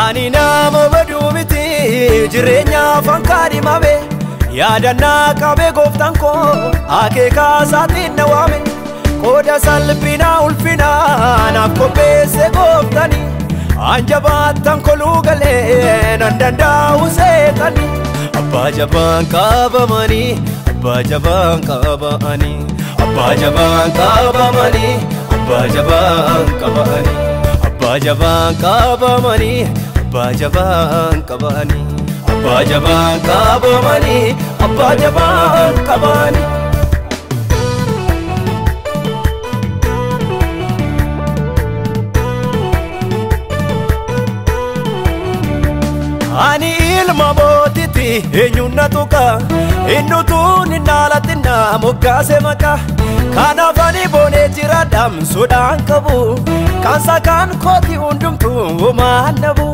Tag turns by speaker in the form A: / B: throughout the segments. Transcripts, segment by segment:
A: Ani nama baduu miti jireenya afaan kaadhimame yaadannaa qabe gooftaan koo akeekaa isaatiin na waame qooda salphinaa ulfinaa naaf qopheesse gooftanii anjabaattan koluu galee nan danda'u seetanii abbaa jabaan qabamanii abbaa jabaan qabamanii abbaa jabaan qabamanii abbaa jabaan qabamanii abbaa jabaan qabamanii abbaa jabaan qabamanii abbaa jabaan qabamanii abbaa jabaan qabamanii Ani ilma mootiti eenyuun tuqa innutuun inaalatinna moggaase maqaa kanaaf ani boonee jiraadhaam sodaan qabu kansa kan kooti hundumtuu homaan dhabu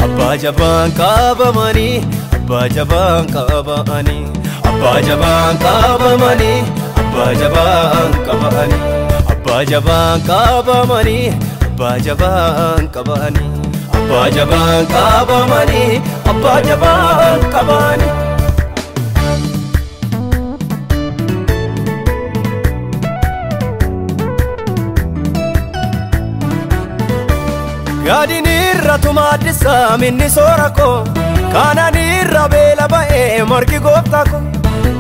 A: abbaa jabaan qabamanii abbaa jabaan qabamanii abbaa jabaan qabamanii abbaa jabaan qabamanii abbaa jabaan qabamanii abbaa jabaan qabamanii abbaa jabaan qabamanii abbaa jabaan qabamanii Gaadin irra tumaadhisa minni soora koo kanan irra beela ba'ee margi gooftaa koo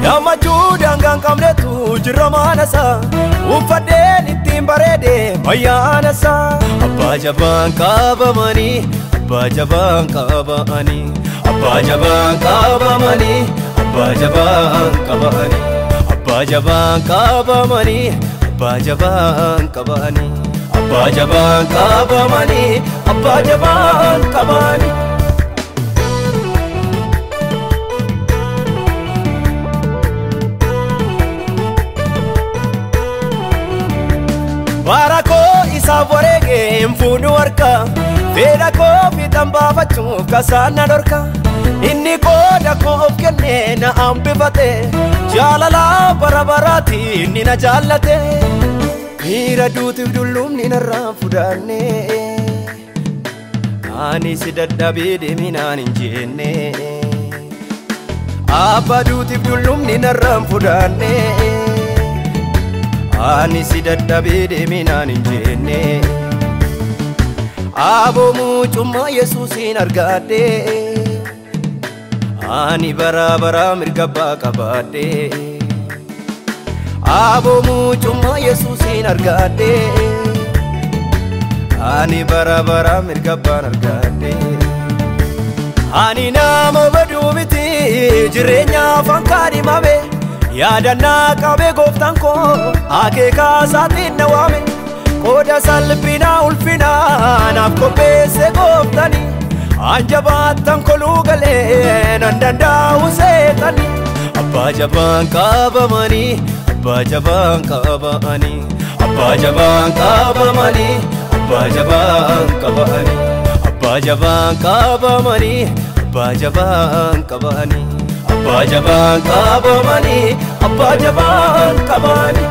A: gammachuu daangaan qabnetu jirra maanasaa uffadheen ittiin bareede bayyaanasaa abbaa jabaan qabamanii abbaa jabaan qabamanii abbaa jabaan qabamanii abbaa jabaan qabamanii abbaa jabaan qabamanii abbaa jabaan qabamanii abbaa jabaan qabamanii abbaa jabaan qabamanii Barakoo isaaf wareegee hin fuudhu harka fedha koo fiixan baafachuuf kasaan na dhorka inni qooda koo of kennee na hambifate jaalala bara baraatiin inni na jaallate miira duutiif dullumni narraa fudhanne ani si dadhabee deeminaan hin jenne abbaa duutiif dullumni narraa fudhanne ani si dadhabee deeminaan hin jenne aboo mucummaa Yesuusin argadhe ani bara bara mirga abbaa qabadhe aboo mucummaa Yesuusin argadhe ani bara bara mirga abbaan argadhe ani nama baduu miti jireenya afaan kaadhimame yaadannaa qabe gooftaan koo akeekaa isaatiin na waame qooda salphinaa ulfinaa naaf qopheesse gooftanii anjabaattan koluu galee nan danda'u seetanii abbaa jabaan qabamanii abbaa jabaan qabamanii abbaa jabaan qabamanii abbaa jabaan qabamanii abbaa jabaan qabamanii abbaa jabaan qabamanii abbaa jabaan qabamanii abbaa jabaan qabamanii